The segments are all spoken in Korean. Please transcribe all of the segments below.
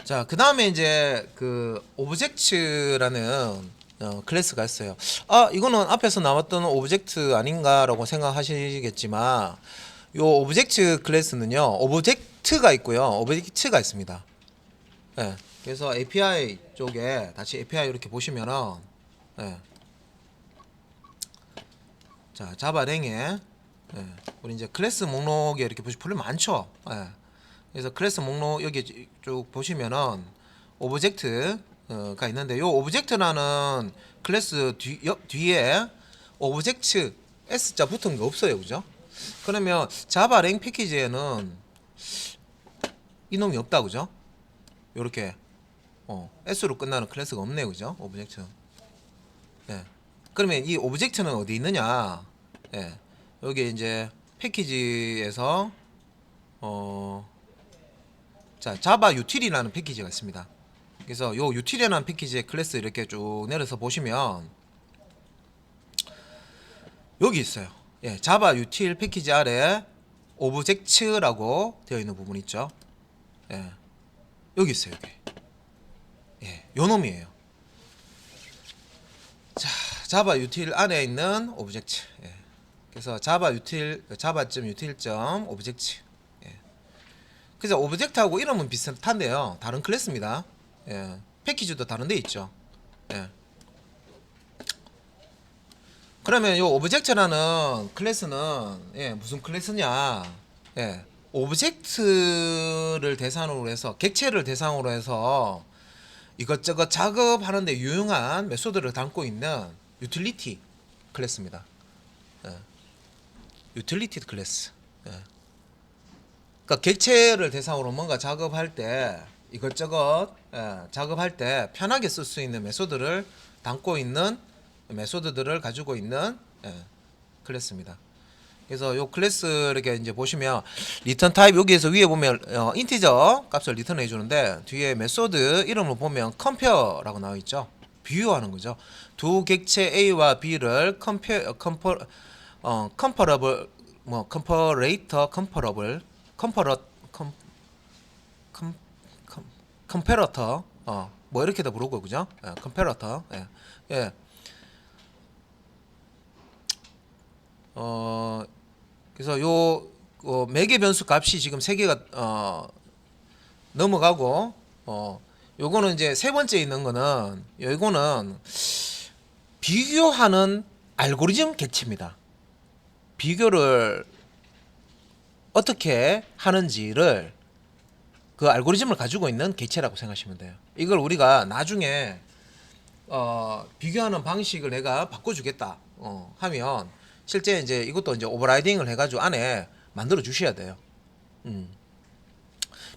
자, 그 다음에 이제 그 오브젝트라는 클래스가 있어요. 아, 이거는 앞에서 나왔던 오브젝트 아닌가라고 생각하시겠지만, 요 오브젝트 클래스는요, 오브젝트가 있고요, 오브젝트가 있습니다. 예. 그래서 API 쪽에 다시 API 이렇게 보시면은, 예. 자, 자바랭에 우리 이제 클래스 목록에 이렇게 보시 별로 많죠. 예. 그래서 클래스 목록 여기 쭉 보시면은 오브젝트가 있는데 요 오브젝트라는 클래스 뒤에 오브젝트 S자 붙은 거 없어요, 그죠? 그러면 자바 랭 패키지에는 이놈이 없다, 그죠? 요렇게 S로 끝나는 클래스가 없네요, 그죠? 오브젝트. 예. 그러면 이 오브젝트는 어디 있느냐? 예. 여기 이제 패키지에서 자, 자바 유틸이라는 패키지가 있습니다. 그래서 요 유틸이라는 패키지의 클래스 이렇게 쭉 내려서 보시면 여기 있어요. 예, 자바 유틸 패키지 아래 오브젝트라고 되어 있는 부분 있죠. 예, 여기 있어요. 여기. 예, 요 놈이에요. 자, 자바 유틸 안에 있는 오브젝트. 예. 그래서 자바 유틸 자바.util. 오브젝트. 예. 그래서 오브젝트하고 이름은 비슷한데요. 다른 클래스입니다. 예. 패키지도 다른 데 있죠. 예. 그러면 요 오브젝트라는 클래스는 무슨 클래스냐? 예. 오브젝트를 대상으로 해서 객체를 대상으로 해서 이것저것 작업하는데 유용한 메소드를 담고 있는 유틸리티 클래스입니다. 예. 유틸리티 클래스. 예. 그러니까 객체를 대상으로 뭔가 작업할 때 이것저것 작업할 때 편하게 쓸 수 있는 메소드를 담고 있는 메소드들을 가지고 있는 클래스입니다. 그래서 요 클래스 이렇게 이제 보시면 리턴 타입 여기에서 위에 보면 인티저 값을 리턴해 주는데 뒤에 메소드 이름을 보면 컴페어라고 나와 있죠. 비교하는 거죠. 두 객체 A와 B를 컴퍼러블 뭐 컴퍼레이터 컴퍼러블 컴퍼러 컴 컴페러터 뭐 이렇게도 부르고 그죠? 컴페러터 예. 그래서 요 매개 변수 값이 지금 3개가 넘어가고 요거는 이제 세 번째 있는 거는 요거는 비교하는 알고리즘 객체입니다. 비교를 어떻게 하는지를 그 알고리즘을 가지고 있는 객체라고 생각하시면 돼요. 이걸 우리가 나중에 비교하는 방식을 내가 바꿔주겠다 하면 실제 이제 이것도 이제 오버라이딩을 해가지고 안에 만들어 주셔야 돼요.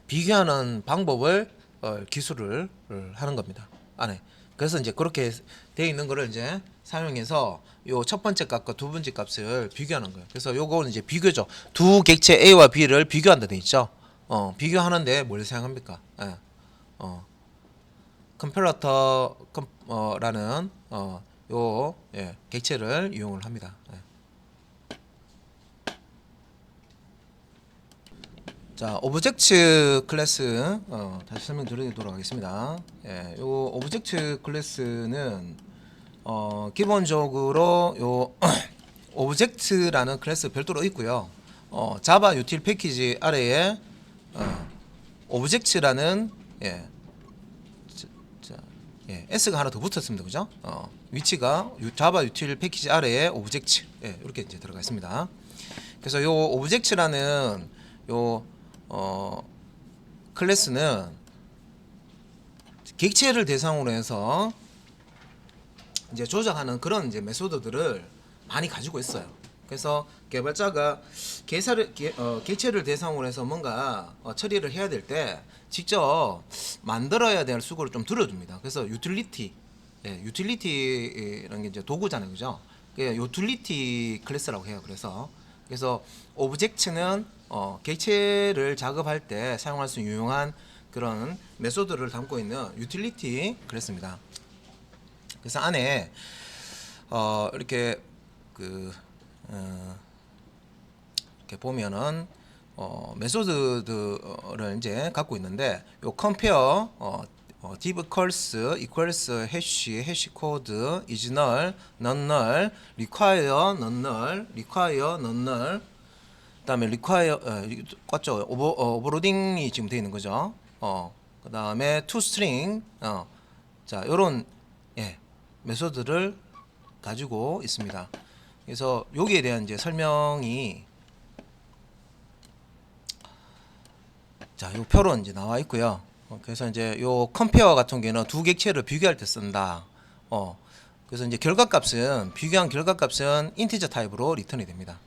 비교하는 방법을 기술을 하는 겁니다. 안에. 그래서 이제 그렇게 되어 있는 거를 이제 사용해서 요 첫 번째 값과 두 번째 값을 비교하는 거예요. 그래서 요거는 이제 비교죠. 두 객체 A와 B를 비교한다 돼 있죠. 비교하는데 뭘 사용합니까? 예. 컴패러터 라는 객체를 이용을 합니다. 예. 자, 오브젝트 클래스 다시 설명드리도록 하겠습니다. 예, 요 오브젝트 클래스는 기본적으로 요 오브젝트라는 클래스 별도로 있고요. 자바 유틸 패키지 아래에 오브젝트라는 S가 하나 더 붙었습니다. 그죠? 위치가 자바 유틸 패키지 아래에 오브젝트 이렇게 이제 들어가 있습니다. 그래서 요 오브젝트라는 요 클래스는 객체를 대상으로 해서 이제 조작하는 그런 이제 메소드들을 많이 가지고 있어요. 그래서 개발자가 객체를 대상으로 해서 뭔가 처리를 해야 될 때 직접 만들어야 될 수고를 좀 들어줍니다. 그래서 유틸리티라는 게 이제 도구잖아요, 그죠? 유틸리티 클래스라고 해요. 그래서 오브젝트는 객체를 작업할 때 사용할 수 있는 유용한 그런 메소드를 담고 있는 유틸리티 클래스입니다. 그래서 안에 이렇게 이렇게 보면은 메소드를 이제 갖고 있는데 요 compare div equals hash code is null non null require non null require non null 그다음에 require 맞죠? 오버로딩이 지금 되어 있는 거죠. 그다음에 toString 자 요런 메소드를 가지고 있습니다. 그래서 여기에 대한 이제 설명이 자, 요 표로 이제 나와 있고요. 그래서 이제 요 컴페어 같은 경우는 두 객체를 비교할 때 쓴다. 그래서 이제 결과값은 비교한 결과값은 인티저 타입으로 리턴이 됩니다.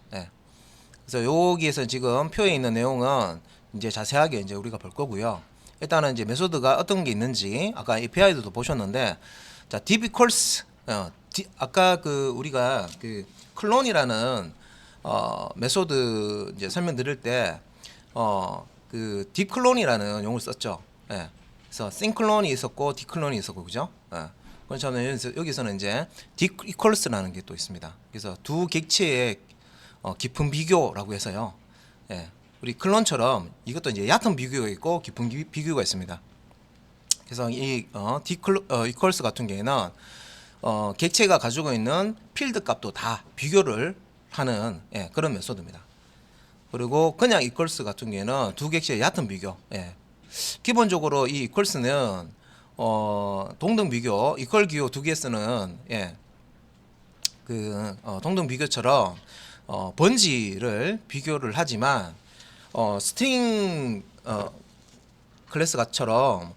그래서 여기에서 지금 표에 있는 내용은 이제 자세하게 이제 우리가 볼 거고요. 일단은 이제 메소드가 어떤 게 있는지 아까 API도 보셨는데, 자, div equals 아까 그 우리가 그 클론이라는 메소드 이제 설명드릴 때 그 디클론이라는 용어를 썼죠. 그래서 싱클론이 있었고 디클론이 있었고 그죠? 그렇죠. 여기서는 이제 디이퀄스라는 게 또 있습니다. 그래서 두 객체의 깊은 비교라고 해서요. 우리 클론처럼 이것도 이제 얕은 비교가 있고 깊은 비교가 있습니다. 그래서 이 이퀄스 같은 경우에는 객체가 가지고 있는 필드 값도 다 비교를 하는 그런 메소드입니다. 그리고 그냥 이퀄스 같은 경우에는 두 객체의 얕은 비교. 기본적으로 이 이퀄스는 동등 비교, 이퀄 기호 두 개 쓰는 그 동등 비교처럼 번지를 비교를 하지만 스트링 클래스처럼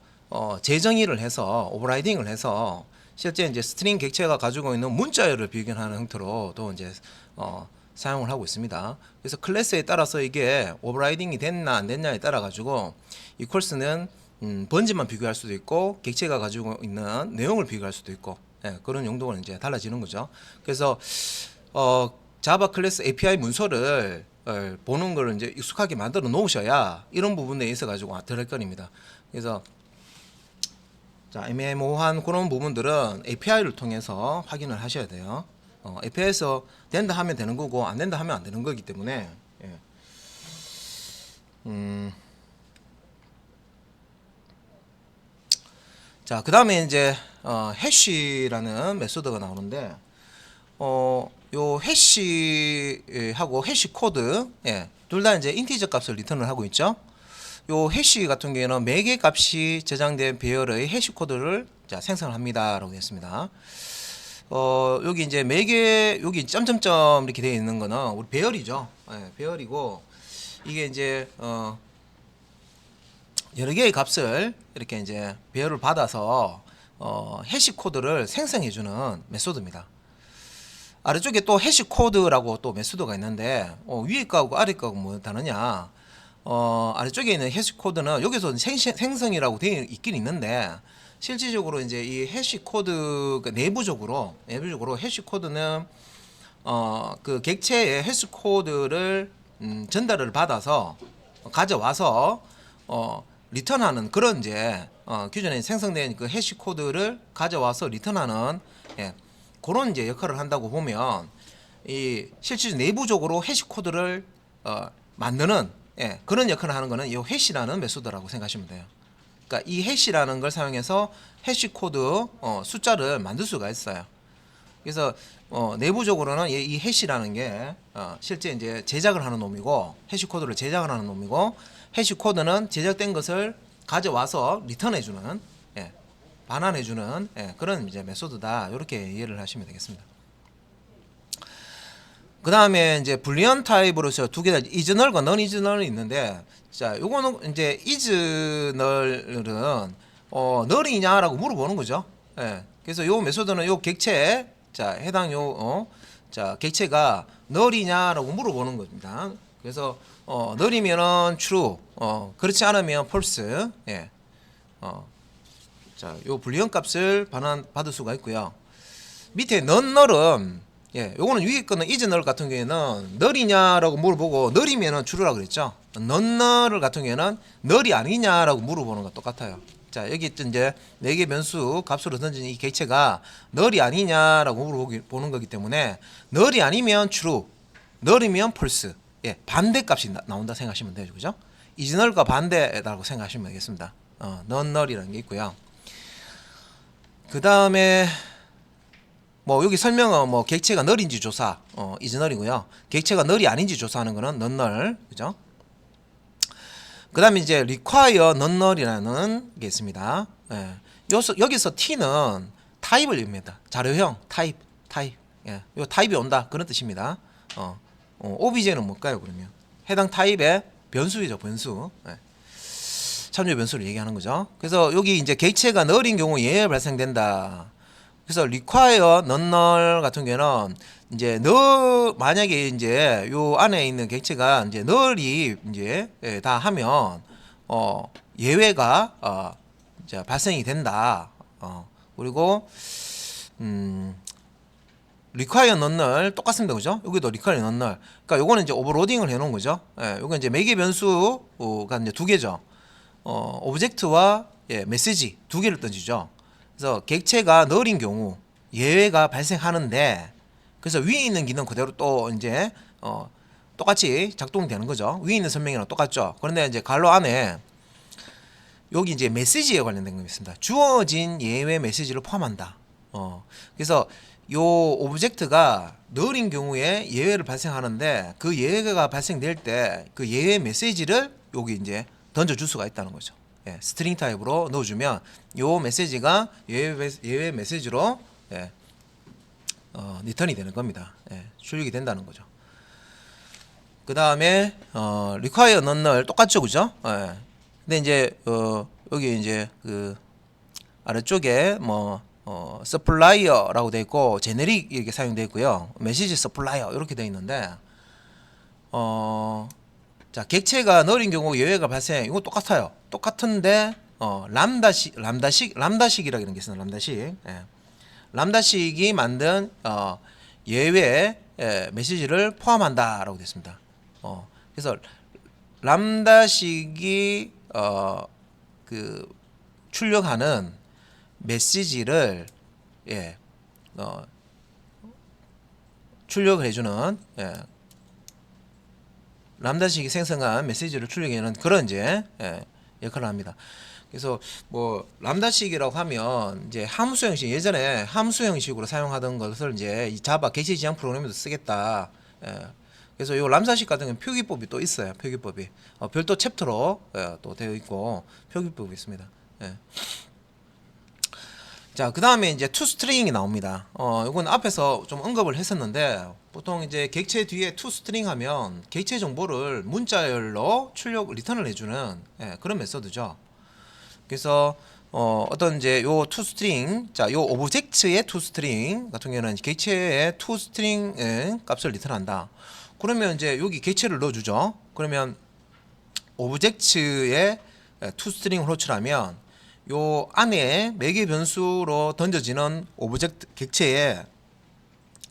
재정의를 해서 오버라이딩을 해서 실제 이제 스트링 객체가 가지고 있는 문자열을 비교하는 형태로 또 이제 사용을 하고 있습니다. 그래서 클래스에 따라서 이게 오버라이딩이 됐나 안 됐냐에 따라 가지고 이퀄스는 번지만 비교할 수도 있고 객체가 가지고 있는 내용을 비교할 수도 있고 그런 용도는 이제 달라지는 거죠. 그래서 자바 클래스 API 문서를 보는 걸 이제 익숙하게 만들어 놓으셔야 이런 부분에 있어 가지고 들을 거입니다. 그래서 자, 애매모호한 그런 부분들은 API를 통해서 확인을 하셔야 돼요. API에서 된다 하면 되는 거고 안 된다 하면 안 되는 거기 때문에 자, 그 다음에 이제 해시라는 메소드가 나오는데 요 해시하고 해시 코드 둘 다 이제 인티저 값을 리턴을 하고 있죠. 요 해시 같은 경우에는 매개 값이 저장된 배열의 해시 코드를 자, 생성을 합니다라고 했습니다. 여기 이제 매개 여기 점점점 이렇게 되어 있는 거는 우리 배열이죠. 배열이고 이게 이제 여러 개의 값을 이렇게 이제 배열을 받아서 해시 코드를 생성해 주는 메소드입니다. 아래쪽에 또 해시 코드라고 또 메소드가 있는데 위에 거하고 아래 거하고 뭐 다르냐? 아래쪽에 있는 해시 코드는 여기서 생성이라고 되어 있긴 있는데 실질적으로 이제 이 해시 코드 내부적으로 해시 코드는 그 객체의 해시 코드를 전달을 받아서 가져와서 리턴하는 그런 이제 기존에 생성된 그 해시 코드를 가져와서 리턴하는 그런 이제 역할을 한다고 보면 이 실질적으로 내부적으로 해시 코드를 만드는 그런 역할을 하는 거는 이 해시라는 메소드라고 생각하시면 돼요. 그러니까 이 해시라는 걸 사용해서 해시 코드 숫자를 만들 수가 있어요. 그래서 내부적으로는 이 해시라는 게 실제 이제 제작을 하는 놈이고 해시 코드를 제작을 하는 놈이고 해시 코드는 제작된 것을 가져와서 리턴해주는 반환해주는 그런 이제 메소드다. 이렇게 이해를 하시면 되겠습니다. 그 다음에 이제 불리언 타입으로서 두 개다 is null과 non is null이 있는데 자 요거는 이제 is null은 null이냐라고 물어보는 거죠. 그래서 요 메소드는 요 객체 자 해당 자 객체가 null이냐라고 물어보는 겁니다. 그래서 null이면은 true 그렇지 않으면 false 자 요 불리언 값을 받을 수가 있고요. 밑에 non null은 요거는 위에 거는 is null 같은 경우에는 null이냐라고 물어보고 null이면은 true라고 그랬죠. non null 같은 경우에는 null이 아니냐라고 물어보는 거 똑같아요. 자 여기 이제 4개 변수 값으로 던진 이 객체가 null이 아니냐라고 물어보는 거기 때문에 null이 아니면 true, null이면 false 예, 반대값이 나온다 생각하시면 되죠, 그죠? 이즈널과 반대라고 생각하시면 되겠습니다. 넌널이라는 게 있고요. 그 다음에 뭐 여기 설명은 뭐 객체가 널인지 조사, 이즈널이고요. 객체가 널이 아닌지 조사하는 거는 넌널, 그죠? 그 다음에 이제 require 넌널이라는 게 있습니다. 예. 여기서 t는 타입을 의미합니다. 자료형 타입. 예. 요 타입이 온다 그런 뜻입니다. OBJ는 뭘까요 그러면? 해당 타입의 변수이죠, 변수. 예. 참조 변수를 얘기하는 거죠. 그래서 여기 이제 객체가 널인 경우 예외 발생된다. 그래서 require non-null 같은 경우는 이제 만약에 이제 요 안에 있는 객체가 이제 null이 이제 다 하면 예외가 이제 발생이 된다. 그리고 require non-null 똑같습니다, 그죠? 여기도 require non-null. 그러니까 요거는 이제 오버로딩을 해놓은 거죠. 예, 요건 이제 매개 변수가 이제 두 개죠. 오브젝트와 메시지 두 개를 던지죠. 그래서 객체가 null인 경우 예외가 발생하는데, 그래서 위에 있는 기능 그대로 또 이제 똑같이 작동되는 거죠. 위에 있는 설명이랑 똑같죠. 그런데 이제 괄호 안에 여기 이제 메시지에 관련된 거 있습니다. 주어진 예외 메시지를 포함한다. 그래서 요 오브젝트가 null인 경우에 예외를 발생하는데, 그 예외가 발생될 때 그 예외 메시지를 여기 이제 던져줄 수가 있다는 거죠. 예, 스트링 타입으로 넣어주면 요 메시지가 예외 메시지로 리턴이 되는 겁니다. 예, 출력이 된다는 거죠. 그 다음에 require non-null 똑같죠, 그죠? 예. 근데 이제 여기 이제 그 아래쪽에 뭐 supplier라고 되어 있고 generic 이렇게 사용되어 있고요. 메시지 supplier 이렇게 되어 있는데 자, 객체가 null인 경우 예외가 발생. 이거 똑같아요. 똑같은데 람다식이라는 게 있어요. 람다식. 예. 람다식이 만든 예외 메시지를 포함한다라고 되어 있습니다. 그래서 람다식이 그 출력하는 메시지를 출력을 해주는 람다식이 생성한 메시지를 출력하는 그런 이제 역할을 합니다. 그래서 뭐 람다식이라고 하면 이제 함수 형식, 예전에 함수 형식으로 사용하던 것을 이제 이 자바 객체 지향 프로그램에도 쓰겠다. 그래서 요 람다식 같은 경우는 표기법이 또 있어요. 표기법이 별도 챕터로 또 되어 있고 표기법이 있습니다. 자, 그 다음에 이제 toString이 나옵니다. 이건 앞에서 좀 언급을 했었는데, 보통 이제 객체 뒤에 toString 하면 객체 정보를 문자열로 리턴을 해주는 그런 메소드죠. 그래서 어떤 이제 요 toString, 자, 요 오브젝트의 toString 같은 경우는 객체의 toString 값을 리턴한다. 그러면 이제 여기 객체를 넣어주죠. 그러면 오브젝트의 toString을 호출하면 요 안에 매개 변수로 던져지는 오브젝트 객체에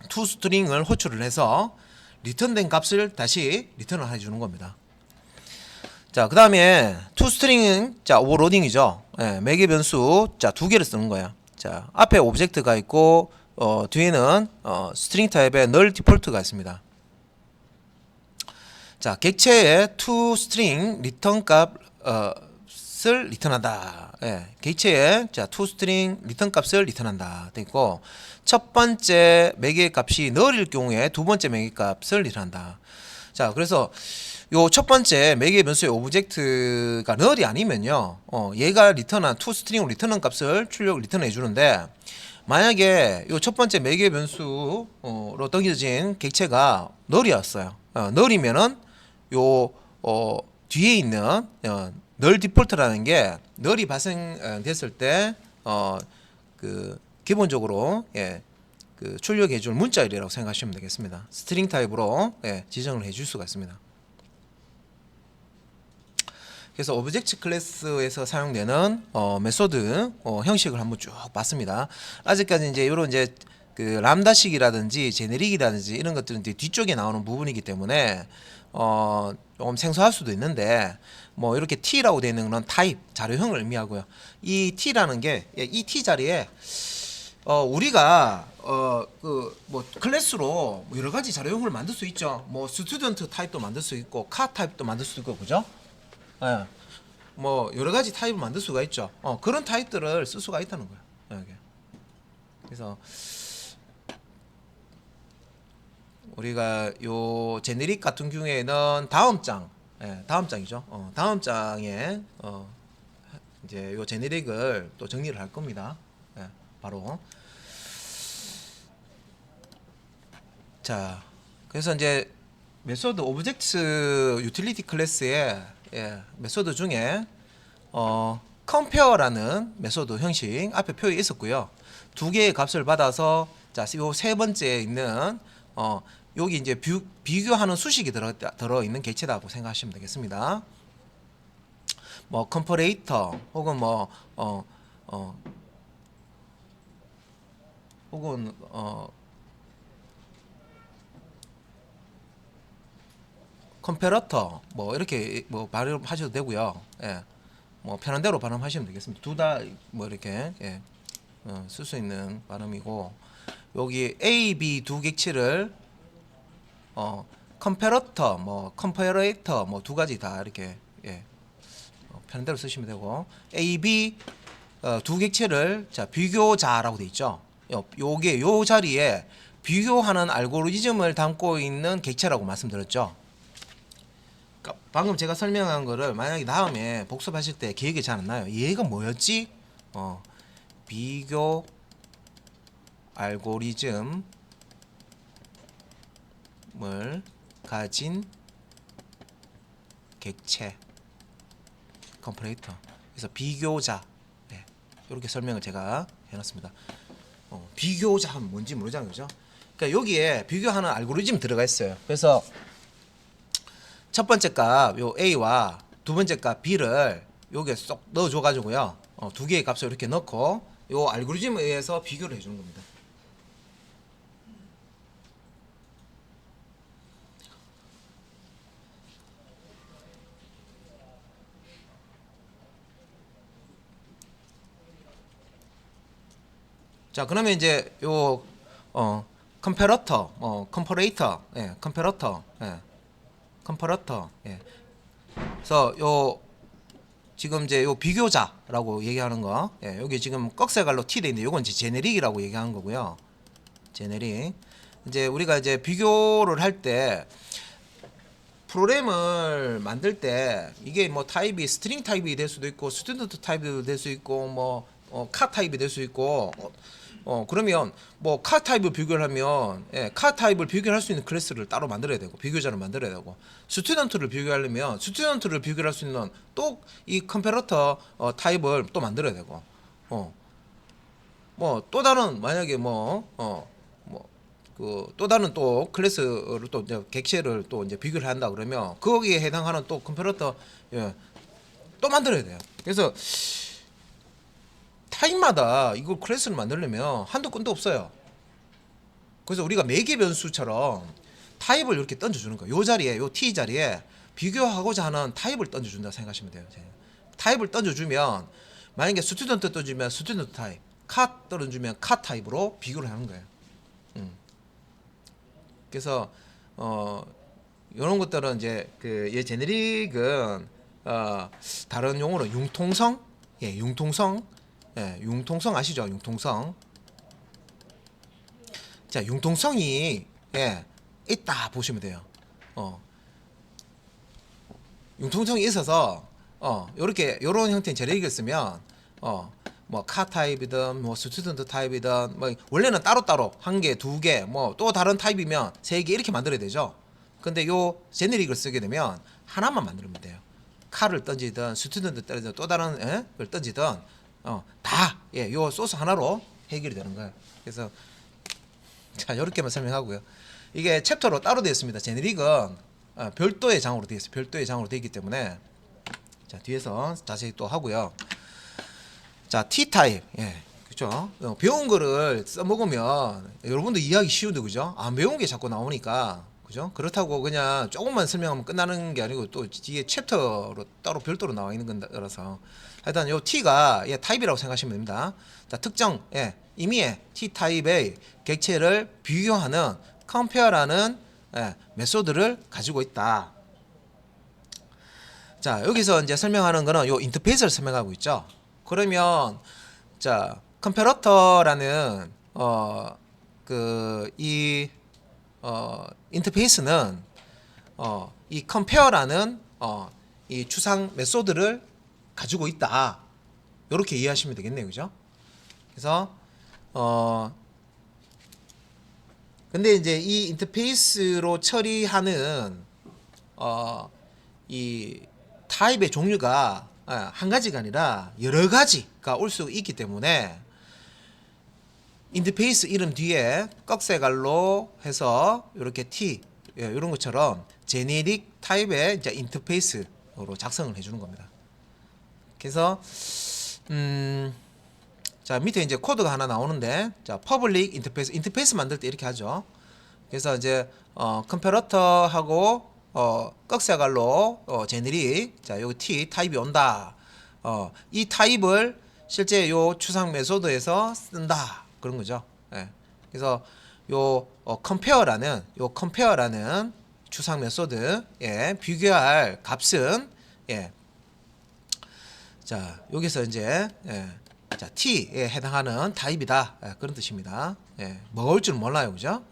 toString을 호출을 해서 리턴된 값을 다시 리턴을 해주는 겁니다. 자, 그 다음에 toString은 자 오버로딩이죠. 매개 변수 자 두 개를 쓰는 거예요. 자, 앞에 오브젝트가 있고 뒤에는 스트링 타입의 null 디폴트가 있습니다. 자, 객체의 toString 리턴 값을 리턴한다. 객체의 자 toString 리턴 값을 리턴한다. 돼 있고, 첫 번째 매개 값이 null일 경우에 두 번째 매개 값을 리턴한다. 자, 그래서 요 첫 번째 매개 변수의 오브젝트가 null이 아니면요, 얘가 리턴한 toString으로 리턴한 값을 리턴해 주는데, 만약에 요 첫 번째 매개 변수로 던져진 객체가 null이었어요. null이면은 요 뒤에 있는 null 디폴트라는 게 null이 발생됐을 때 그 기본적으로 그 출력해 줄 문자열이라고 생각하시면 되겠습니다. 스트링 타입으로 지정을 해줄 수가 있습니다. 그래서 오브젝트 클래스에서 사용되는 메소드 형식을 한번 쭉 봤습니다. 아직까지 이제 이런 이제 그 람다식이라든지 제네릭이라든지 이런 것들은 이제 뒤쪽에 나오는 부분이기 때문에 조금 생소할 수도 있는데, 뭐 이렇게 T라고 되어 있는 건 타입, 자료형을 의미하고요. 이 T라는 게 이 T 자리에 우리가 그 뭐 클래스로 뭐 여러 가지 자료형을 만들 수 있죠. 뭐 스튜던트 타입도 만들 수 있고 카 타입도 만들 수 있고 그죠? 예. 뭐 여러 가지 타입을 만들 수가 있죠. 그런 타입들을 쓸 수가 있다는 거예요. 이게. 그래서 우리가 요 제네릭 같은 경우에는 다음 장, 다음 장이죠. 다음 장에 이제 요 제네릭을 또 정리를 할 겁니다. 바로 자, 그래서 이제 메소드 오브젝트 유틸리티 클래스의 메소드 중에 컴페어라는 메소드 형식 앞에 표에 있었고요. 두 개의 값을 받아서 자, 요 세 번째에 있는 여기 이제 비교하는 수식이 들어 있는 객체라고 생각하시면 되겠습니다. 뭐 컴퍼레이터 혹은 혹은 컴페러터 뭐 이렇게 뭐 발음하셔도 되고요. 뭐 편한 대로 발음하시면 되겠습니다. 둘 다 뭐 이렇게 쓸 수 있는 발음이고 여기 A, B 두 객체를 컴페러터 뭐 컴퍼레이터 뭐 두 가지 다 이렇게 편한 대로 쓰시면 되고 A, B 두 객체를 자 비교자라고 돼 있죠. 요게 요 자리에 비교하는 알고리즘을 담고 있는 객체라고 말씀드렸죠. 그러니까 방금 제가 설명한 거를 만약에 다음에 복습하실 때 기억이 잘 안 나요. 얘가 뭐였지? 비교 알고리즘을 가진 객체 컴퍼레이터. 그래서 비교자. 이렇게 설명을 제가 해놨습니다. 비교자 하면 뭔지 모르잖아요, 그죠? 그러니까 여기에 비교하는 알고리즘 들어가 있어요. 그래서 첫 번째 값 요 A와 두 번째 값 B를 여기에 쏙 넣어줘 가지고요. 두 개의 값을 이렇게 넣고 요 알고리즘에 의해서 비교를 해주는 겁니다. 자, 그러면 이제 요 컴페러터, 컴퍼레이터, 컴페러터, 컴퍼러터, 그래서 요 지금 이제 요 비교자라고 얘기하는 거, 여기 지금 꺽쇠갈로 T 돼 있는데 요건 이제 제네릭이라고 얘기하는 거고요. 제네릭. 이제 우리가 이제 비교를 할 때 프로그램을 만들 때 이게 뭐 타입이 스트링 타입이 될 수도 있고 스튜던트 타입이 될 수 있고 뭐 카 타입이 될 수 있고 그러면 뭐 카 타입을 비교를 하면 카 타입을 비교할 수 있는 클래스를 따로 만들어야 되고 비교자를 만들어야 되고 스튜던트를 비교하려면 스튜던트를 비교할 수 있는 또 이 컴페러터 타입을 또 만들어야 되고 뭐 또 다른 만약에 그 또 다른 또 클래스를 또 이제 객체를 또 이제 비교를 한다 그러면 거기에 해당하는 또 컴퓨터 또 만들어야 돼요. 그래서 타입마다 이걸 클래스를 만들려면 한도 끝도 없어요. 그래서 우리가 매개 변수처럼 타입을 이렇게 던져주는 거예요. 요 자리에 요 T 자리에 비교하고자 하는 타입을 던져준다 생각하시면 돼요. 타입을 던져주면 만약에 스튜던트 던지면 스튜던트 타입, 카 던져주면 카 타입으로 비교를 하는 거예요. 그래서 이런 것들은 이제 그 제네릭은 다른 용어로 융통성, 융통성 아시죠? 융통성. 자, 융통성이 있다 보시면 돼요. 융통성이 있어서 요렇게 요런 형태의 제네릭을 쓰면 뭐 카 타입이든 뭐 스튜던트 타입이든 뭐 원래는 따로따로 한 개, 두 개, 뭐 또 다른 타입이면 세 개 이렇게 만들어야 되죠. 근데 요 제네릭을 쓰게 되면 하나만 만들면 돼요. 카를 던지든 스튜던트 던지든 또 다른 걸 던지든 요 소스 하나로 해결이 되는 거예요. 그래서 자, 요렇게만 설명하고요. 이게 챕터로 따로 되어 있습니다. 제네릭은 별도의 장으로 되어 있어요. 별도의 장으로 되어 있기 때문에 자, 뒤에서 자세히 또 하고요. 자, T타입. 그죠? 배운 거를 써먹으면 여러분도 이해하기 쉬운데, 그죠? 안 배운 게 자꾸 나오니까, 그죠? 그렇다고 그냥 조금만 설명하면 끝나는 게 아니고 또 뒤에 챕터로 따로 별도로 나와 있는 거라서 하여튼 요 t가 타입이라고 생각하시면 됩니다. 자, 특정 임의의 t 타입의 객체를 비교하는 compare라는 메소드를 가지고 있다. 자, 여기서 이제 설명하는 거는 요 인터페이스를 설명하고 있죠. 그러면 자, 컴패러터라는 인터페이스는 이 컴페어라는 이 추상 메소드를 가지고 있다. 이렇게 이해하시면 되겠네요, 그죠? 그래서 근데 이제 이 인터페이스로 처리하는 이 타입의 종류가 한 가지가 아니라 여러 가지가 올 수 있기 때문에 인터페이스 이름 뒤에 꺽쇠갈로 해서 이렇게 T 이런 것처럼 제네릭 타입의 이제 인터페이스로 작성을 해주는 겁니다. 그래서 자, 밑에 이제 코드가 하나 나오는데, 자, 퍼블릭 인터페이스 만들 때 이렇게 하죠. 그래서 이제 컴패러터하고 꺽쇠갈로 제네릭, 자, 여기 T 타입이 온다. 이 타입을 실제 요 추상 메소드에서 쓴다. 그런 거죠. 예. 그래서 요 컴페어라는 추상 메소드에 비교할 값은 자, 여기서 이제 자, t에 해당하는 타입이다. 그런 뜻입니다. 뭐가 올 줄은 몰라요. 그죠?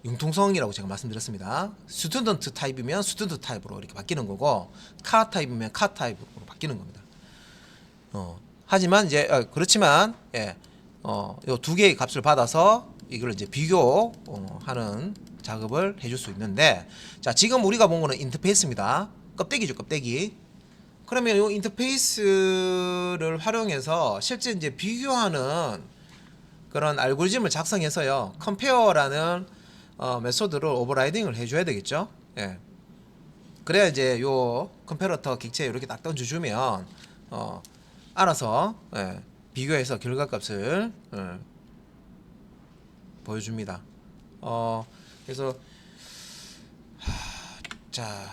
융통성이라고 제가 말씀드렸습니다. 스튜던트 타입이면 스튜던트 타입으로 이렇게 바뀌는 거고, 카 타입이면 카 타입으로 바뀌는 겁니다. 하지만 이제 그렇지만 요 두 개의 값을 받아서 이걸 이제 비교하는 작업을 해줄 수 있는데, 자, 지금 우리가 본 거는 인터페이스입니다. 껍데기죠, 껍데기. 그러면 이 인터페이스를 활용해서 실제 이제 비교하는 그런 알고리즘을 작성해서요, 컴페어라는 메소드를 오버라이딩을 해줘야 되겠죠. 그래야 이제 요 컴패러터 객체에 이렇게 딱 던져주면 알아서 비교해서 결과값을 보여줍니다. 그래서 자,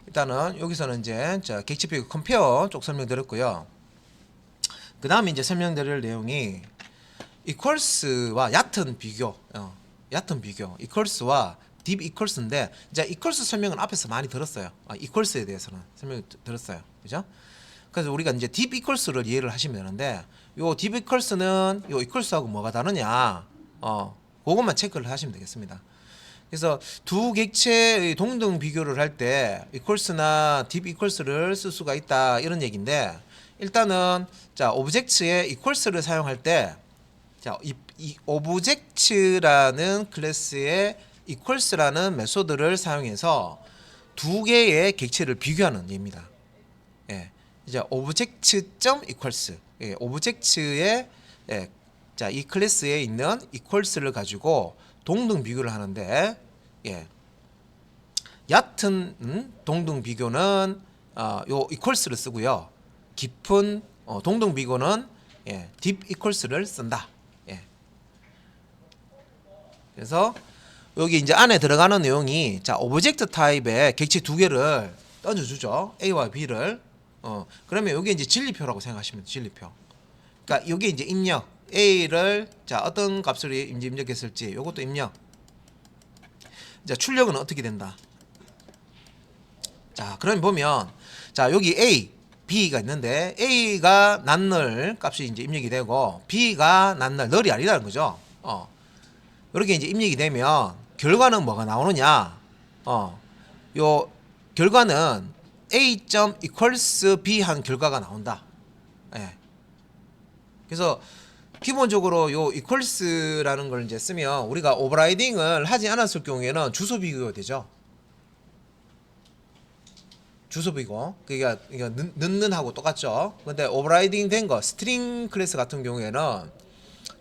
일단은 여기서는 이제 자, 객체 비교 컴페어 쪽 설명드렸고요. 그 다음에 이제 설명드릴 내용이 equals와 얕은 비교, equals와 deep equals인데, 이제 equals 설명은 앞에서 많이 들었어요. equals에 대해서는 설명 들었어요, 그죠? 그래서 우리가 이제 deep equals를 이해를 하시면 되는데, 요 deep equals는 요 equals하고 뭐가 다르냐, 그것만 체크를 하시면 되겠습니다. 그래서 두 객체의 동등 비교를 할 때 equals나 deep equals를 쓸 수가 있다, 이런 얘기인데, 일단은 자, 오브젝트의 equals를 사용할 때, 자, 이 오브젝트라는 클래스의 equals라는 메소드를 사용해서 두 개의 객체를 비교하는 예입니다. 이제 object.equals, 오브젝트의 자, 이 클래스에 있는 equals를 가지고 동등 비교를 하는데, 얕은 동등 비교는 요 equals를 쓰고요, 깊은 동등 비교는 deep equals를 쓴다. 그래서 여기 이제 안에 들어가는 내용이, 자, 오브젝트 타입의 객체 두 개를 던져주죠. A와 B를. 그러면 여기 이제 진리표라고 생각하시면 돼요. 진리표. 그러니까 여기 이제 입력 A를 자, 어떤 값을 이제 입력했을지 요것도 입력. 자, 출력은 어떻게 된다. 자, 그럼 보면 자, 여기 A, B가 있는데 A가 난널 값이 이제 입력이 되고 B가 난널 널이 아니라는 거죠. 이렇게 이제 입력이 되면 결과는 뭐가 나오느냐? 요 결과는 A.equals B 한 결과가 나온다. 그래서 기본적으로 요 equals라는 걸 이제 쓰면 우리가 오버라이딩을 하지 않았을 경우에는 주소 비교가 되죠. 주소 비교. 그러니까 는하고 똑같죠. 근데 오버라이딩 된 거 스트링 클래스 같은 경우에는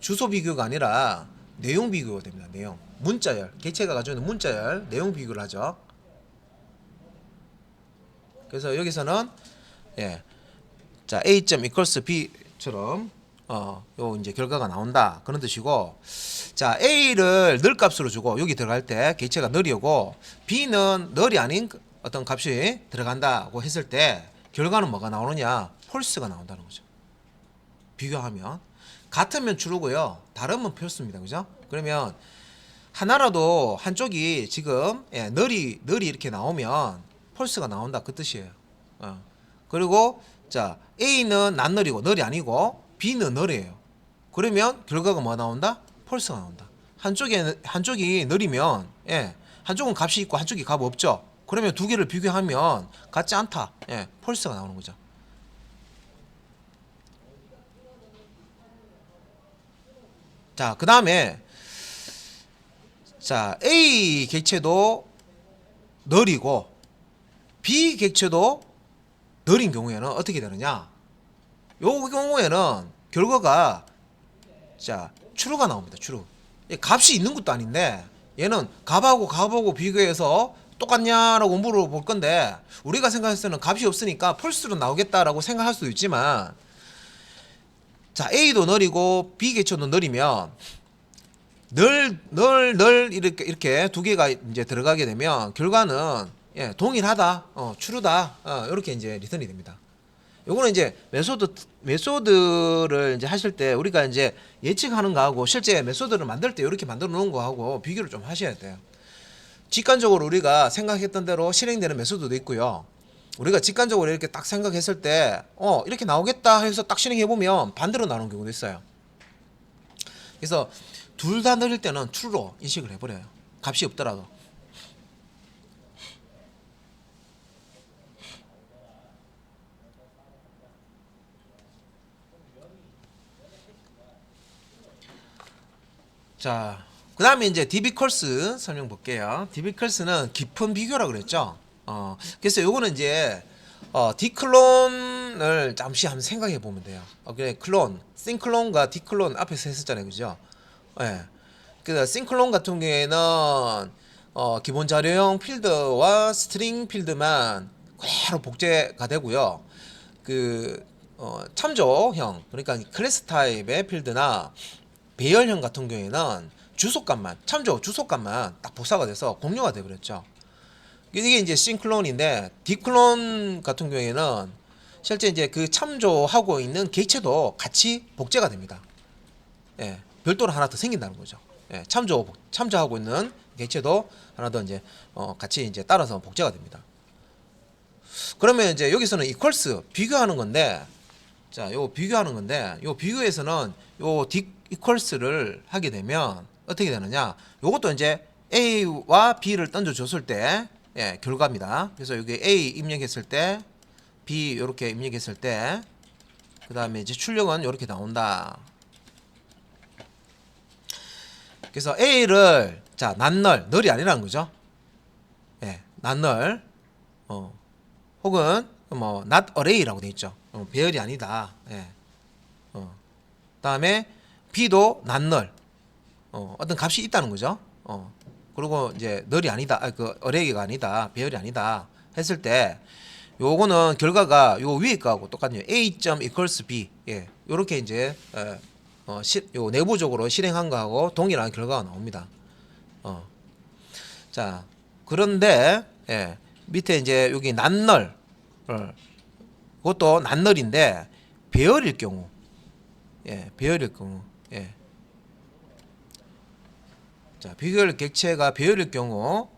주소 비교가 아니라 내용 비교가 됩니다. 내용. 문자열. 객체가 가지고 있는 문자열 내용 비교를 하죠. 그래서 여기서는 자, A.equals B처럼 요 이제 결과가 나온다 그런 뜻이고, 자 A를 널 값으로 주고 여기 들어갈 때 객체가 널이고 B는 널이 아닌 어떤 값이 들어간다고 했을 때 결과는 뭐가 나오느냐? 폴스가 나온다는 거죠. 비교하면 같으면 true고요, 다르면 false입니다. 그죠? 그러면 하나라도 한쪽이 지금 널이 이렇게 나오면 폴스가 나온다 그 뜻이에요. 그리고 자 A는 난널이고 널이 아니고 B는 널이에요. 그러면 결과가 뭐 나온다? 폴스가 나온다. 한쪽이 널이면 한쪽은 값이 있고 한쪽이 값 없죠. 그러면 두 개를 비교하면 같지 않다. 폴스가 나오는 거죠. 자, 그 다음에 자 A 객체도 널이고 B 객체도 널인 경우에는 어떻게 되느냐? 요 경우에는 결과가 자 true가 나옵니다. true. 값이 있는 것도 아닌데 얘는 값하고 비교해서 똑같냐라고 물어볼 건데, 우리가 생각했을 때는 값이 없으니까 false로 나오겠다라고 생각할 수도 있지만, 자 A도 널이고 B 객체도 널이면 널 이렇게 두 개가 이제 들어가게 되면 결과는 동일하다, true다, 이렇게 이제 리턴이 됩니다. 요거는 이제 메소드를 이제 하실 때 우리가 이제 예측하는 거하고 실제 메소드를 만들 때 이렇게 만들어 놓은 거하고 비교를 좀 하셔야 돼요. 직관적으로 우리가 생각했던 대로 실행되는 메소드도 있고요. 우리가 직관적으로 이렇게 딱 생각했을 때 이렇게 나오겠다 해서 딱 실행해 보면 반대로 나오는 경우도 있어요. 그래서 둘 다 넣을 때는 true로 인식을 해버려요. 값이 없더라도. 자, 그 다음에 이제 DB-Course 설명 볼게요. DB-Course는 깊은 비교라 그랬죠. 그래서 요거는 이제 디클론을 잠시 한번 생각해 보면 돼요. 그래, 클론, 싱클론과 디클론 앞에서 했었잖아요, 그죠? 그 싱클론 같은 경우에는 기본 자료형 필드와 스트링 필드만 그대로 복제가 되고요. 그 참조형, 그러니까 클래스 타입의 필드나 배열형 같은 경우에는 주소값만, 참조 주소값만 딱 복사가 돼서 공유가 돼 그랬죠. 이게 이제 싱클론인데, 디클론 같은 경우에는 실제 이제 그 참조하고 있는 객체도 같이 복제가 됩니다. 별도로 하나 더 생긴다는 거죠. 참조하고 있는 객체도 하나 더 이제 같이 이제 따라서 복제가 됩니다. 그러면 이제 여기서는 equals 비교하는 건데, 자, 요 비교하는 건데, 요 비교에서는 요 equals를 하게 되면 어떻게 되느냐? 요것도 이제 A와 B를 던져 줬을 때 결과입니다. 그래서 여기 A 입력했을 때, B 이렇게 입력했을 때, 그 다음에 이제 출력은 이렇게 나온다. 그래서 A를 자 널이 아니라는 거죠. 널 혹은 뭐 not array라고 돼 있죠. 배열이 아니다. 그다음에 B도 널 어떤 값이 있다는 거죠. 그리고 이제 널이 아니다, 그 array가 아니다, 배열이 아니다 했을 때 요거는 결과가 요 위에 거하고 똑같네요. A.equals B. 요렇게 이제 요 내부적으로 실행한 거하고 동일한 결과가 나옵니다. 자, 그런데 밑에 이제 여기 낱널, 그것도 낱널인데 배열일 경우, 배열일 경우, 자, 비교열 객체가 배열일 경우,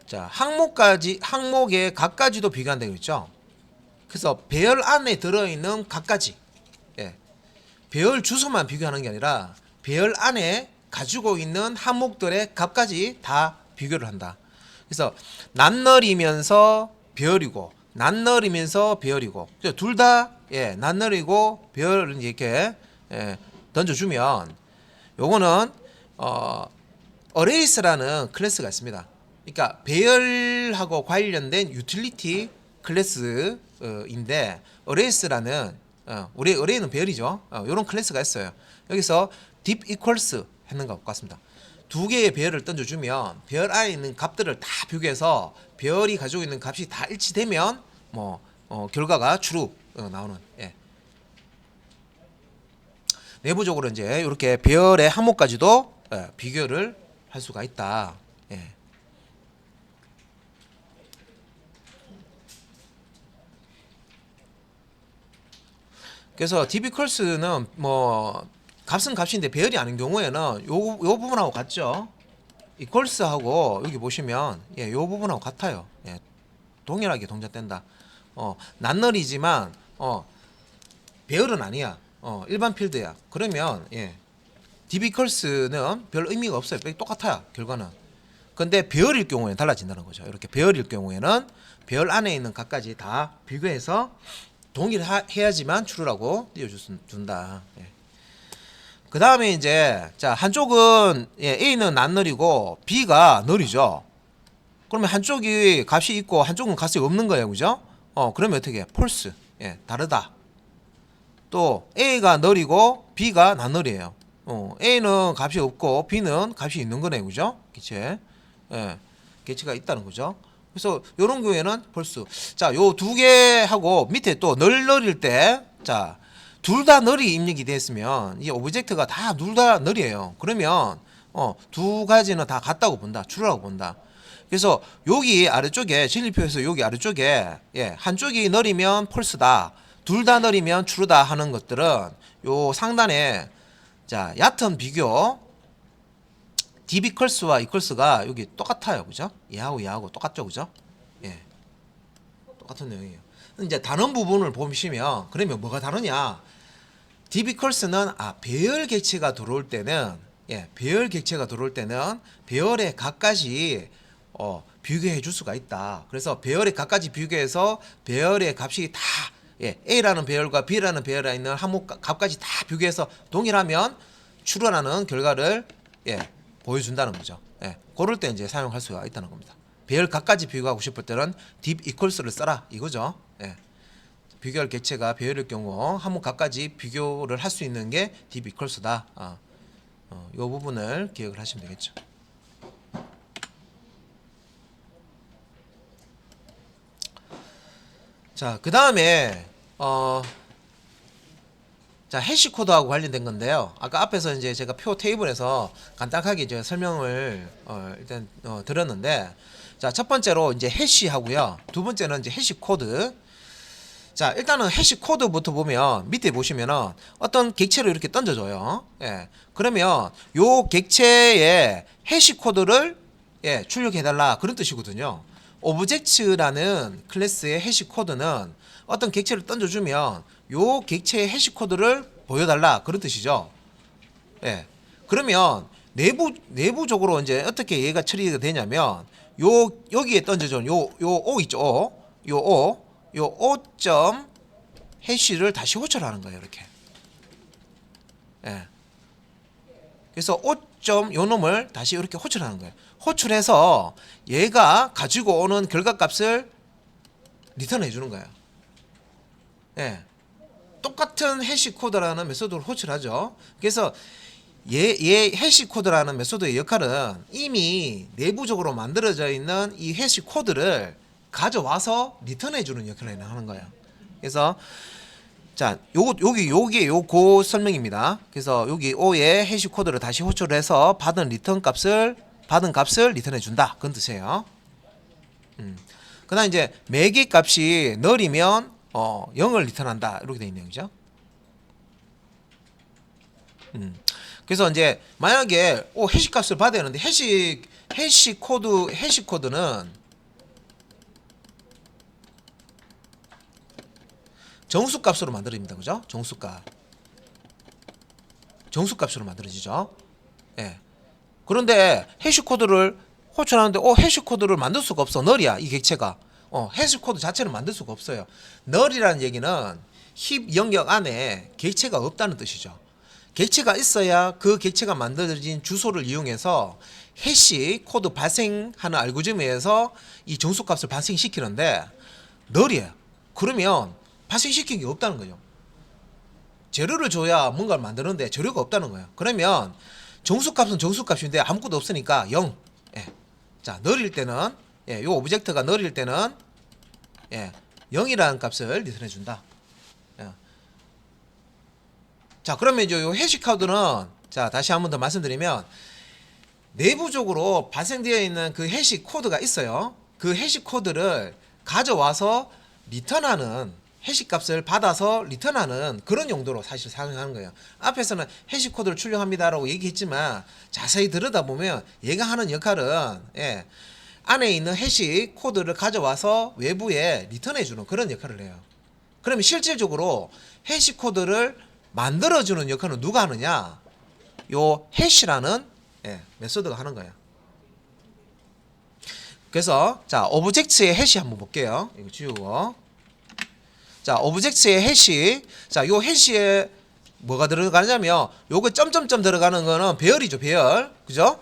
자, 항목의 각가지도 비교한다고 했죠. 그래서 배열 안에 들어있는 각가지, 배열 주소만 비교하는 게 아니라 배열 안에 가지고 있는 항목들의 값까지 다 비교를 한다. 그래서 낱널이면서 배열이고 낱널이면서 배열이고 둘 다 낱널이고 배열을 이렇게 던져주면 요거는 arrays라는 클래스가 있습니다. 그러니까 배열하고 관련된 유틸리티 클래스인데 arrays라는 우리 array는 배열이죠. 이런 클래스가 있어요. 여기서 deep equals 했는 것 같습니다. 두 개의 배열을 던져주면 배열 안에 있는 값들을 다 비교해서 배열이 가지고 있는 값이 다 일치되면 뭐 결과가 true 나오는 내부적으로 이제 이렇게 배열의 항목까지도 비교를 할 수가 있다. 예. 그래서 DB 컬스는 뭐 값은 값인데 배열이 아닌 경우에는 요 부분하고 같죠. 이 컬스하고 여기 보시면 요 부분하고 같아요. 동일하게 동작된다. 낱널이지만 배열은 아니야. 일반 필드야. 그러면 DB 컬스는 별 의미가 없어요. 똑같아요. 결과는. 근데 배열일 경우에는 달라진다는 거죠. 이렇게 배열일 경우에는 배열 안에 있는 값까지 다 비교해서 동일해야지만 true라고 띄워준다. 그 다음에 이제 자 한쪽은 A는 낱널이고 B가 널이죠. 그러면 한쪽이 값이 있고 한쪽은 값이 없는 거예요, 그죠? 그러면 어떻게 해? false. 다르다. 또 A가 널이고 B가 낱널이에요. A는 값이 없고 B는 값이 있는 거네요, 그죠? 개체. 개체가 있다는 거죠. 그래서 이런 경우에는 false. 자, 요 두 개하고 밑에 또 널일 때, 자, 둘 다 널이 입력이 됐으면 이 오브젝트가 다 둘 다 널이에요. 그러면 두 가지는 다 같다고 본다. true라고 본다. 그래서 여기 아래쪽에 진리표에서 여기 아래쪽에 한쪽이 널이면 false다. 둘 다 널이면 true다 하는 것들은 요 상단에 자 얕은 비교 DB 컬스와 이퀄스가 여기 똑같아요, 그죠? 얘하고 똑같죠, 그죠? 똑같은 내용이에요. 이제 다른 부분을 보시면 그러면 뭐가 다르냐? DB 컬스는 배열 객체가 들어올 때는 배열 객체가 들어올 때는 배열의 값까지 비교해 줄 수가 있다. 그래서 배열의 값까지 비교해서 배열의 값이 다 A라는 배열과 B라는 배열에 있는 항목 값까지 다 비교해서 동일하면 true라는 결과를 보여준다는 거죠. 그럴 때 이제 사용할 수가 있다는 겁니다. 배열 값까지 비교하고 싶을 때는 deep equals를 써라 이거죠. 비교할 객체가 배열일 경우 항목 값까지 비교를 할 수 있는 게 deep equals다. 이 부분을 기억을 하시면 되겠죠. 자, 그 다음에 자 해시 코드하고 관련된 건데요. 아까 앞에서 이제 제가 표 테이블에서 간단하게 이제 설명을 일단 드렸는데, 자 첫 번째로 이제 해시하고요. 두 번째는 이제 해시 코드. 자 일단은 해시 코드부터 보면 밑에 보시면은 어떤 객체를 이렇게 던져줘요. 그러면 요 객체의 해시 코드를 출력해달라 그런 뜻이거든요. 오브젝트라는 클래스의 해시 코드는 어떤 객체를 던져주면 요 객체의 해시 코드를 보여달라 그런 뜻이죠. 그러면 내부적으로 이제 어떻게 얘가 처리가 되냐면 여기에 던져준 요 O 있죠. 요 O 해시를 다시 호출하는 거예요. 이렇게. 그래서 요 놈을 다시 이렇게 호출하는 거예요. 호출해서 얘가 가지고 오는 결과값을 리턴해 주는 거예요. 똑같은 해시 코드라는 메소드를 호출하죠. 그래서 얘 해시 코드라는 메소드의 역할은 이미 내부적으로 만들어져 있는 이 해시 코드를 가져와서 리턴해 주는 역할을 하는 거예요. 그래서 자, 요게 요거 설명입니다. 그래서 여기 O의 해시 코드를 다시 호출해서 받은 값을 리턴해 준다. 그런 뜻이에요. 그다음 이제 매개 값이 널이면 0을 리턴한다. 이렇게 되어 있네요. 그죠? 그래서 이제 만약에 해시 값을 받아야 하는데 해시 코드는 정수 값으로 만들어집니다. 그죠? 정수 값으로 만들어지죠. 그런데 해시 코드를 호출하는데 해시 코드를 만들 수가 없어. 널이야. 이 객체가. 해시 코드 자체를 만들 수가 없어요. 널이라는 얘기는 힙 영역 안에 객체가 없다는 뜻이죠. 객체가 있어야 그 객체가 만들어진 주소를 이용해서 해시 코드 발생하는 알고리즘에 의해서 이 정수값을 발생시키는데 널이에요. 그러면 발생시킨 게 없다는 거죠. 재료를 줘야 뭔가를 만드는데 재료가 없다는 거예요. 그러면 정수값은 정수값인데 아무것도 없으니까 0. 자, 널일 때는 요 오브젝트가 널일 때는 0이라는 값을 리턴해 준다. 자, 그러면 이제 요 해시 코드는 자, 다시 한번 더 말씀드리면 내부적으로 발생되어 있는 그 해시 코드가 있어요. 그 해시 코드를 가져와서 리턴하는 해시 값을 받아서 리턴하는 그런 용도로 사실 사용하는 거예요. 앞에서는 해시 코드를 출력합니다라고 얘기했지만 자세히 들여다보면 얘가 하는 역할은 안에 있는 해시 코드를 가져와서 외부에 리턴해주는 그런 역할을 해요. 그러면 실질적으로 해시 코드를 만들어주는 역할은 누가 하느냐? 요 해시라는 메소드가 하는 거예요. 그래서 자, 오브젝트의 해시 한번 볼게요. 이거 지우고. 자, 오브젝트의 해시. 자, 요 해시에 뭐가 들어가냐면 요거 점점점 들어가는 거는 배열이죠, 배열. 그죠?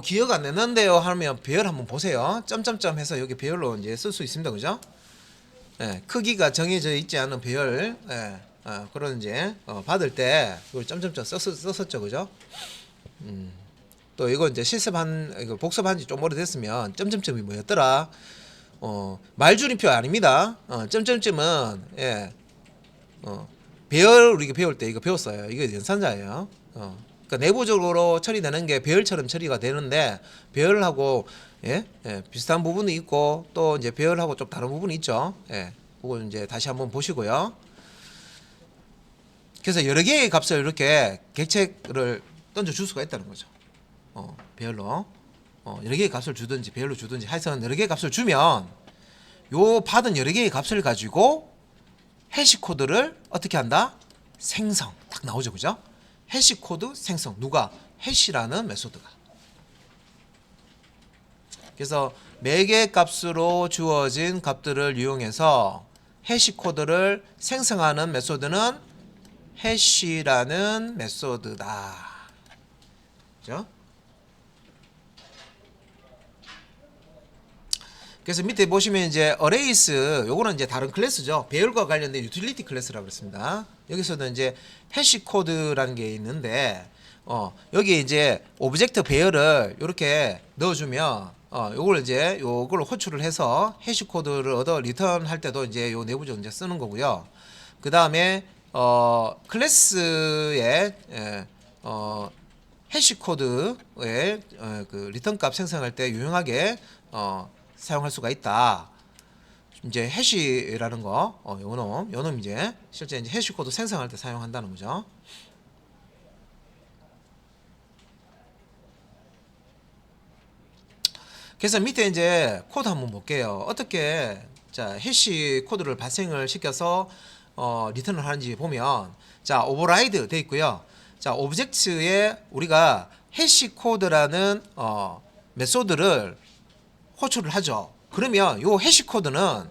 기억 안 나는데요 하면 배열 한번 보세요. 점점점 해서 여기 배열로 이제 쓸 수 있습니다. 그죠? 크기가 정해져 있지 않은 배열. 그런 이제 받을 때 이걸 점점점 썼었죠. 그죠? 또 이거 이제 실습한 이거 복습한 지 좀 오래됐으면 점점점이 뭐였더라? 말줄임표 아닙니다. 점점점은 배열 우리가 배울 때 이거 배웠어요. 이거 연산자예요. 그러니까 내부적으로 처리되는 게 배열처럼 처리가 되는데 배열하고 비슷한 부분이 있고 또 이제 배열하고 좀 다른 부분이 있죠. 그걸 이제 다시 한번 보시고요. 그래서 여러 개의 값을 이렇게 객체를 던져 줄 수가 있다는 거죠. 배열로 여러 개의 값을 주든지 배열로 주든지 하여튼 여러 개의 값을 주면 요 받은 여러 개의 값을 가지고 해시 코드를 어떻게 한다? 생성. 딱 나오죠. 그죠? 해시 코드 생성. 누가? 해시라는 메소드가. 그래서 매개 값으로 주어진 값들을 이용해서 해시 코드를 생성하는 메소드는 해시라는 메소드다. 그죠? 그래서 밑에 보시면 이제 어레이스 요거는 이제 다른 클래스죠. 배열과 관련된 유틸리티 클래스라고 그랬습니다. 여기서는 이제 해시 코드라는 게 있는데 여기 이제 오브젝트 배열을 이렇게 넣어주면 요걸 이제 요걸 호출을 해서 해시 코드를 얻어 리턴할 때도 이제 요 내부적으로 이제 쓰는 거고요. 그 다음에 클래스의 해시 코드의 그 리턴 값 생성할 때 유용하게 사용할 수가 있다. 이제 해시라는 거, 요놈 이제 실제 이제 해시 코드 생성할 때 사용한다는 거죠. 그래서 밑에 이제 코드 한번 볼게요. 어떻게 자 해시 코드를 발생을 시켜서 리턴을 하는지 보면 자 오버라이드 돼 있고요. 자 오브젝트에 우리가 해시 코드라는 메소드를 호출을 하죠. 그러면 요 해시 코드는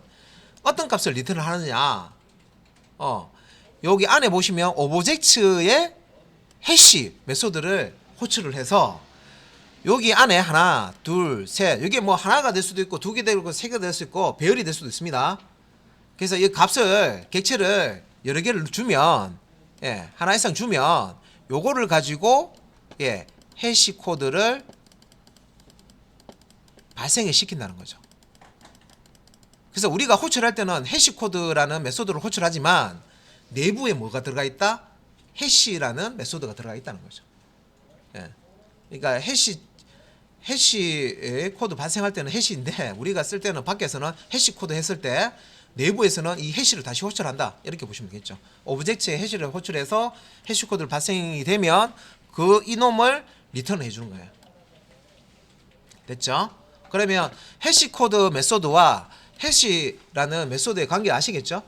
어떤 값을 리턴을 하느냐? 여기 안에 보시면 오브젝트의 해시 메소드를 호출을 해서 여기 안에 하나, 둘, 셋. 이게 뭐 하나가 될 수도 있고 두 개 되고 세 개가 될 수 있고 배열이 될 수도 있습니다. 그래서 이 값을 객체를 여러 개를 주면 하나 이상 주면 요거를 가지고 해시 코드를 발생을 시킨다는 거죠. 그래서 우리가 호출할 때는 해시 코드라는 메소드를 호출하지만 내부에 뭐가 들어가 있다? 해시라는 메소드가 들어가 있다는 거죠. 그러니까 해시 코드 발생할 때는 해시인데 우리가 쓸 때는 밖에서는 해시 코드 했을 때 내부에서는 이 해시를 다시 호출한다. 이렇게 보시면 되겠죠. 오브젝트의 해시를 호출해서 해시 코드를 발생이 되면 그 이놈을 리턴을 해주는 거예요. 됐죠? 그러면 해시 코드 메소드와 해시라는 메소드의 관계 아시겠죠?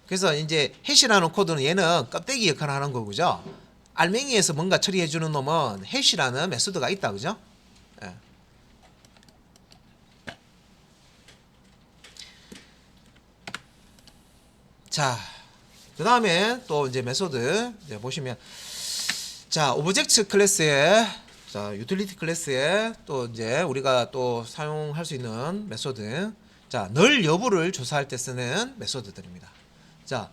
그래서 이제 해시라는 코드는 얘는 껍데기 역할을 하는 거고죠. 알맹이에서 뭔가 처리해주는 놈은 해시라는 메소드가 있다. 그죠? 자, 그 다음에 또 이제 메소드 이제 보시면 자 오브젝트 클래스에 자 유틸리티 클래스에 또 이제 우리가 또 사용할 수 있는 메소드 자 널 여부를 조사할 때 쓰는 메소드들입니다. 자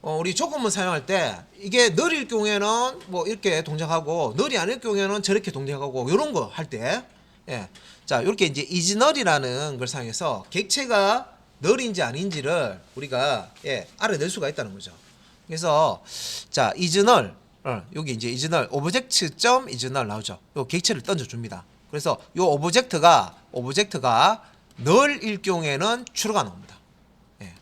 우리 조건문 사용할 때 이게 널일 경우에는 뭐 이렇게 동작하고 널이 아닐 경우에는 저렇게 동작하고 이런 거 할 때 자 이렇게 이제 이즈널이라는 걸 사용해서 객체가 널인지 아닌지를 우리가 알아낼 수가 있다는 거죠. 그래서 자 이즈널 여기 이제 이즈널 오브젝트.점 이즈널 나오죠. 요 객체를 던져줍니다. 그래서 요 오브젝트가 널일 경우에는 true가 나옵니다. 예.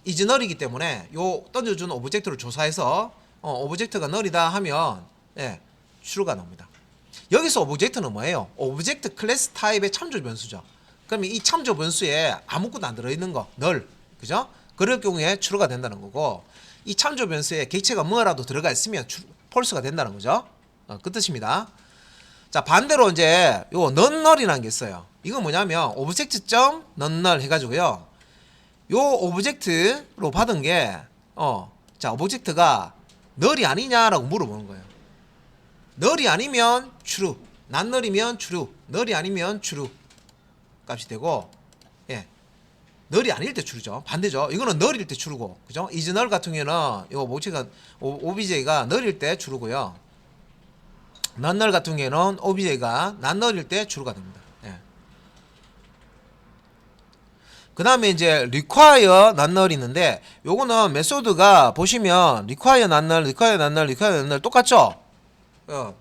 이즈널이기 때문에 요 던져준 오브젝트를 조사해서 오브젝트가 널이다 하면 예, true가 나옵니다. 여기서 오브젝트는 뭐예요? 오브젝트 클래스 타입의 참조 변수죠. 그러면 이 참조 변수에 아무것도 안 들어있는 거 널, 그죠? 그럴 경우에 true가 된다는 거고, 이 참조 변수에 객체가 뭐라도 들어가 있으면 false가 된다는 거죠. 그 뜻입니다. 자 반대로 이제 요 nonnull이라는 게 있어요. 이건 뭐냐면 오브젝트.점 nonnull 해가지고요. 요 오브젝트로 받은 게 자 오브젝트가 null이 아니냐라고 물어보는 거예요. null이 아니면 true, nonnull이면 true, null이 아니면 true 값이 되고, 예, null이 아닐 때 true죠. 반대죠. 이거는 null일 때 true고, 그죠? is null 같은 경우에는 요 모치가 obj가 null일 때 true고요. nonnull 같은 경우에는 obj가 nonnull일 때 true가 됩니다. 예. 그 다음에 이제 require nonnull 있는데, 요거는 메소드가 보시면 require nonnull, require nonnull, require nonnull 똑같죠?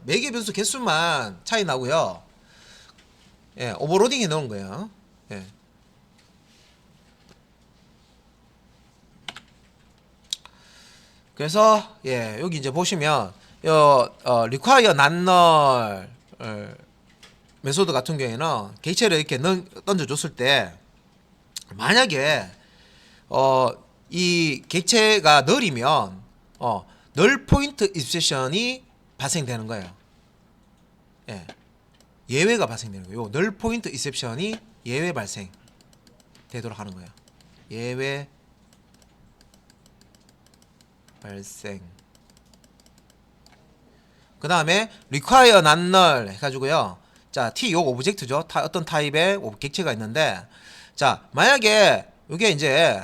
매개 변수 개수만 차이 나고요. 예, 오버로딩 해 놓은 거예요. 예. 그래서 예, 여기 이제 보시면 require nonnull 메소드 같은 경우에는 객체를 이렇게 던져줬을 때 만약에 이 객체가 null이면 null point exception이 발생되는 거예요. 예. 예외가 발생되는 거예요. null point exception이 예외 발생 되도록 하는 거예요. 예외 발생. 그 다음에 require nonnull 해가지고요. 자, t 요 오브젝트죠. 어떤 타입의 객체가 있는데, 자, 만약에 이게 이제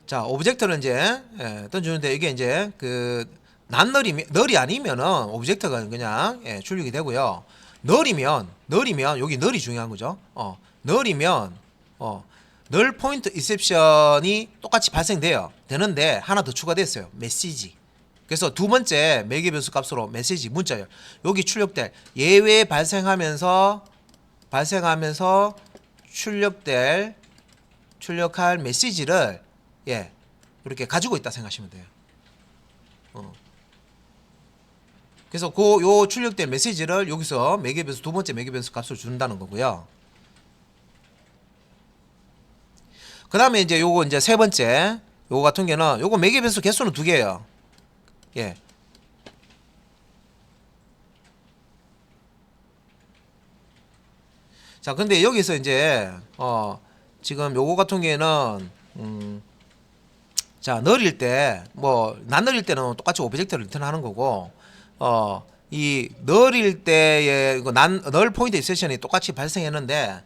자, 오브젝트를 이제 던져주는데 이게 이제 그 널이 아니면은 오브젝트가 그냥 출력이 되고요. 널이면 여기 널이 중요한 거죠. 널이면 널 포인트 익셉션이 똑같이 발생돼요. 되는데 하나 더 추가됐어요. 메시지. 그래서 두 번째 매개 변수 값으로 메시지 문자열 여기 출력될 예외 발생하면서 출력할 메시지를 이렇게 가지고 있다 생각하시면 돼요. 그래서 요 출력된 메시지를 여기서 매개 변수 두 번째 매개 변수 값으로 준다는 거고요. 그 다음에 이제 요거 이제 세 번째 요거 같은 경우는 요거 매개 변수 개수는 두 개예요. 예. 자, 근데 여기서 이제 지금 요거 같은 경우에는 자, 널일 때 뭐 난널일 때는 똑같이 오브젝트를 리턴하는 거고 이 널일 때의 이거 널 포인트 익셉션이 똑같이 발생했는데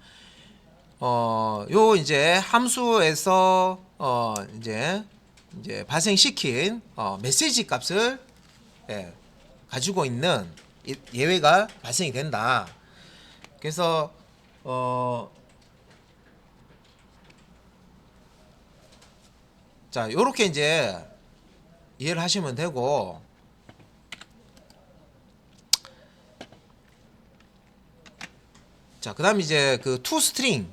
요 이제 함수에서 이제 발생시킨 메시지 값을 가지고 있는 예외가 발생이 된다. 그래서 자, 요렇게 이제 이해를 하시면 되고, 자, 그 다음 이제 그 toString,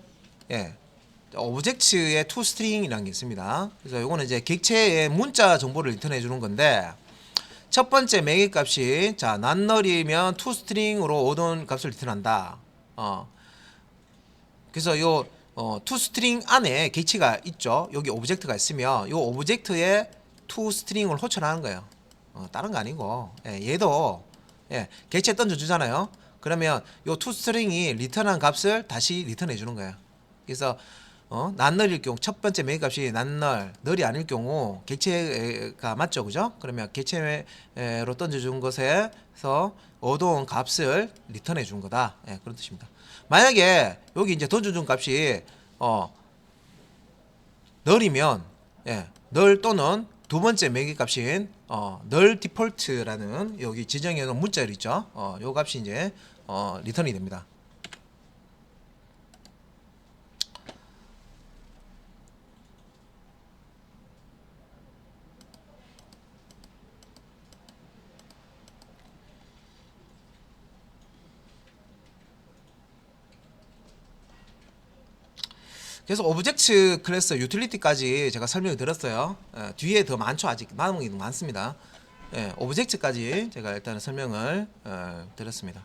오브젝트의 toString이라는 게 있습니다. 그래서 요거는 이제 객체의 문자 정보를 리턴해 주는 건데, 첫 번째 매개 값이 자, nonnull이면 toString으로 오던 값을 리턴한다. 그래서 요 toString 안에 객체가 있죠. 여기 오브젝트가 있으면 요 오브젝트에 toString을 호출하는 거예요. 다른 거 아니고 얘도 객체 던져주잖아요. 그러면 요 toString이 리턴한 값을 다시 리턴해 주는 거예요. 그래서 난널일 경우 첫 번째 매개 값이 널이 아닐 경우 객체가 맞죠, 그죠? 그러면 객체로 던져준 것에서 얻어온 값을 리턴해 준 거다. 그런 뜻입니다. 만약에 여기 이제 던져준 값이 널이면 널 또는 두 번째 매개 값인 널 디폴트라는 여기 지정해 놓은 문자열 있죠. 요 값이 이제 리턴이 됩니다. 그래서 오브젝트 클래스 유틸리티까지 제가 설명을 드렸어요. 뒤에 더 많죠. 아직 남은 게 많습니다. 오브젝트까지 제가 일단 설명을 드렸습니다.